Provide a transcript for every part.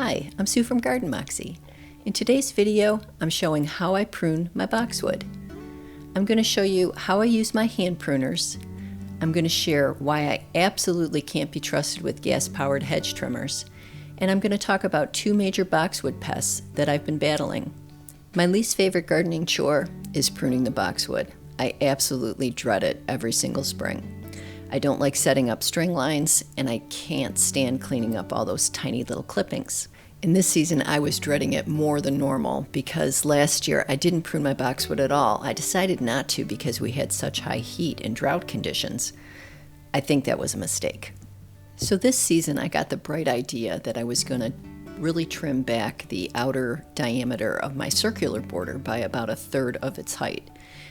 Hi, I'm Sue from Garden Moxie. In today's video, I'm showing how I prune my boxwood. I'm going to show you how I use my hand pruners. I'm going to share why I absolutely can't be trusted with gas-powered hedge trimmers. And I'm going to talk about two major boxwood pests that I've been battling. My least favorite gardening chore is pruning the boxwood. I absolutely dread it every single spring. I don't like setting up string lines, and I can't stand cleaning up all those tiny little clippings. In this season, I was dreading it more than normal because last year I didn't prune my boxwood at all. I decided not to because we had such high heat and drought conditions. I think that was a mistake. So this season I got the bright idea that I was going to really trim back the outer diameter of my circular border by about 1/3 of its height.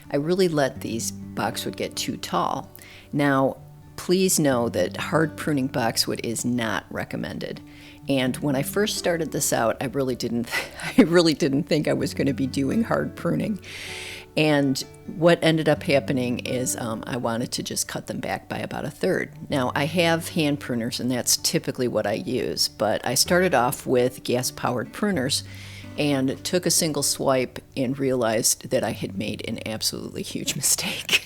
I really let these boxwood get too tall. Now, please know that hard pruning boxwood is not recommended. And when I first started this out, I really didn't think I was going to be doing hard pruning. And what ended up happening is I wanted to just cut them back by about 1/3. Now, I have hand pruners, and that's typically what I use, but I started off with gas-powered pruners and took a single swipe and realized that I had made an absolutely huge mistake.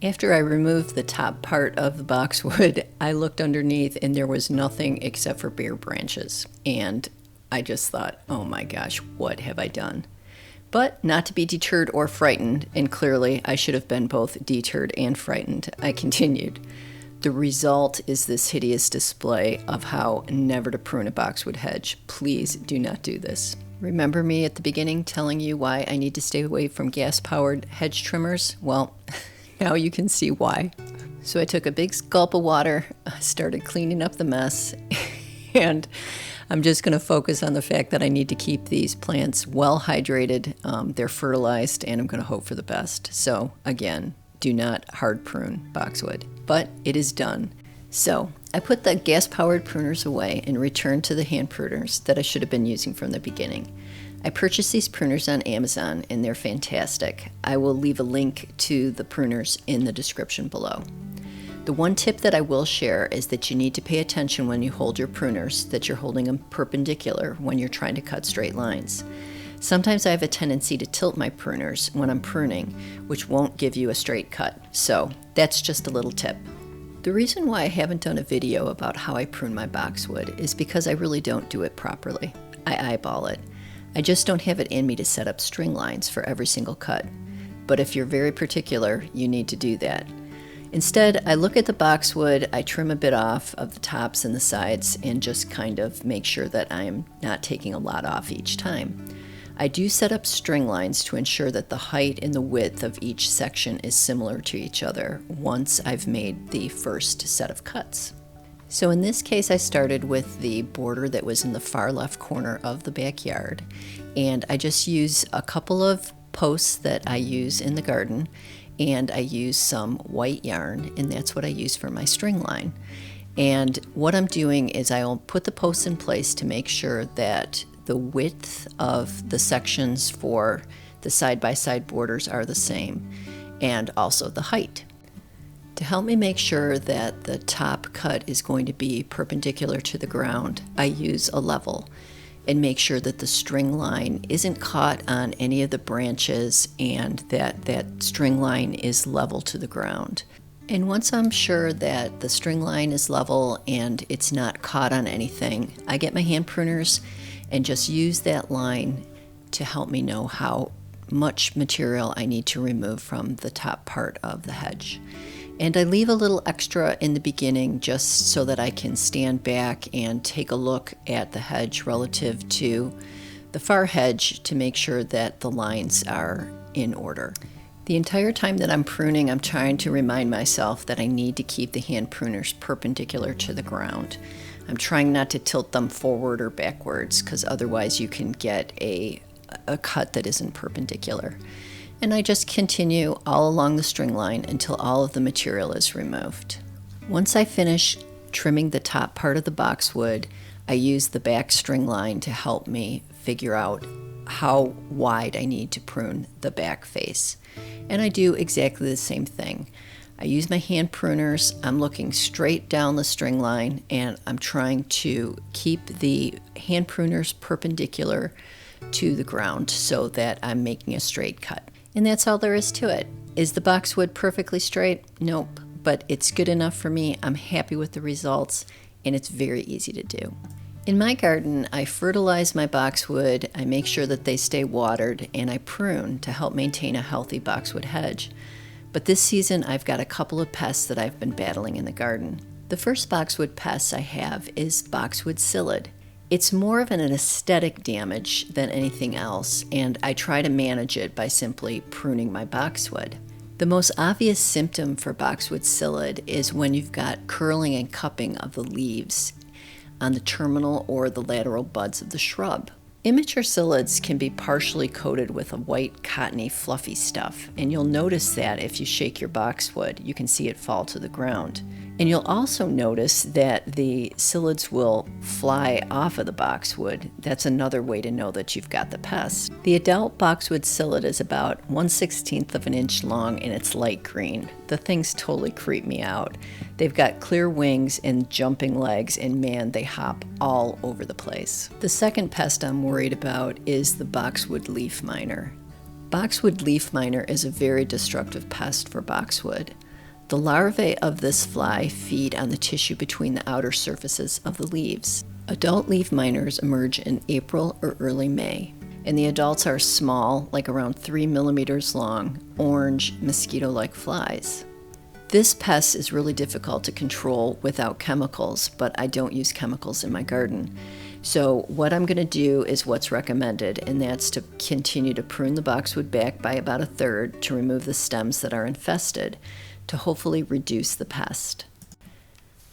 After I removed the top part of the boxwood, I looked underneath and there was nothing except for bare branches. And I just thought, oh my gosh, what have I done? But not to be deterred or frightened, and clearly I should have been both deterred and frightened, I continued. The result is this hideous display of how never to prune a boxwood hedge. Please do not do this. Remember me at the beginning telling you why I need to stay away from gas-powered hedge trimmers? Well, now you can see why. So I took a big gulp of water, started cleaning up the mess, and I'm just going to focus on the fact that I need to keep these plants well hydrated. They're fertilized, and I'm going to hope for the best. So again, do not hard prune boxwood, but it is done. So I put the gas-powered pruners away and returned to the hand pruners that I should have been using from the beginning. I purchased these pruners on Amazon and they're fantastic. I will leave a link to the pruners in the description below. The one tip that I will share is that you need to pay attention when you hold your pruners, that you're holding them perpendicular when you're trying to cut straight lines. Sometimes I have a tendency to tilt my pruners when I'm pruning, which won't give you a straight cut. So that's just a little tip. The reason why I haven't done a video about how I prune my boxwood is because I really don't do it properly. I eyeball it. I just don't have it in me to set up string lines for every single cut. But if you're very particular, you need to do that. Instead, I look at the boxwood, I trim a bit off of the tops and the sides, and just kind of make sure that I'm not taking a lot off each time. I do set up string lines to ensure that the height and the width of each section is similar to each other once I've made the first set of cuts. So in this case, I started with the border that was in the far left corner of the backyard, and I just use a couple of posts that I use in the garden, and I use some white yarn, and that's what I use for my string line. And what I'm doing is I'll put the posts in place to make sure that the width of the sections for the side-by-side borders are the same, and also the height. To help me make sure that the top cut is going to be perpendicular to the ground, I use a level and make sure that the string line isn't caught on any of the branches and that string line is level to the ground. And once I'm sure that the string line is level and it's not caught on anything, I get my hand pruners and just use that line to help me know how much material I need to remove from the top part of the hedge. And I leave a little extra in the beginning just so that I can stand back and take a look at the hedge relative to the far hedge to make sure that the lines are in order. The entire time that I'm pruning, I'm trying to remind myself that I need to keep the hand pruners perpendicular to the ground. I'm trying not to tilt them forward or backwards because otherwise you can get a cut that isn't perpendicular. And I just continue all along the string line until all of the material is removed. Once I finish trimming the top part of the boxwood, I use the back string line to help me figure out how wide I need to prune the back face. And I do exactly the same thing. I use my hand pruners. I'm looking straight down the string line, and I'm trying to keep the hand pruners perpendicular to the ground so that I'm making a straight cut. And that's all there is to it. Is the boxwood perfectly straight? Nope, but it's good enough for me. I'm happy with the results, and it's very easy to do. In my garden, I fertilize my boxwood, I make sure that they stay watered, and I prune to help maintain a healthy boxwood hedge. But this season, I've got a couple of pests that I've been battling in the garden. The first boxwood pest I have is boxwood psyllid. It's more of an aesthetic damage than anything else, and I try to manage it by simply pruning my boxwood. The most obvious symptom for boxwood psyllid is when you've got curling and cupping of the leaves on the terminal or the lateral buds of the shrub. Immature psyllids can be partially coated with a white, cottony, fluffy stuff, and you'll notice that if you shake your boxwood, you can see it fall to the ground. And you'll also notice that the psyllids will fly off of the boxwood. That's another way to know that you've got the pest. The adult boxwood psyllid is about 1/16 of an inch long, and it's light green. The things totally creep me out. They've got clear wings and jumping legs, and man, they hop all over the place. The second pest I'm worried about is the boxwood leaf miner. Boxwood leaf miner is a very destructive pest for boxwood. The larvae of this fly feed on the tissue between the outer surfaces of the leaves. Adult leaf miners emerge in April or early May, and the adults are small, like around 3 millimeters long, orange, mosquito-like flies. This pest is really difficult to control without chemicals, but I don't use chemicals in my garden. So what I'm going to do is what's recommended, and that's to continue to prune the boxwood back by about 1/3 to remove the stems that are infested, to hopefully reduce the pest.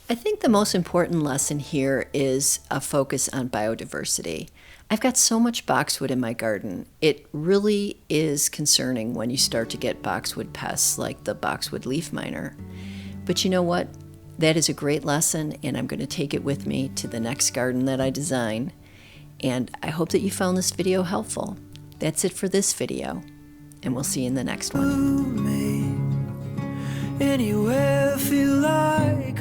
I think the most important lesson here is a focus on biodiversity. I've got so much boxwood in my garden. It really is concerning when you start to get boxwood pests like the boxwood leaf miner. But you know what? That is a great lesson, and I'm going to take it with me to the next garden that I design. And I hope that you found this video helpful. That's it for this video, and we'll see you in the next one. Anywhere, feel like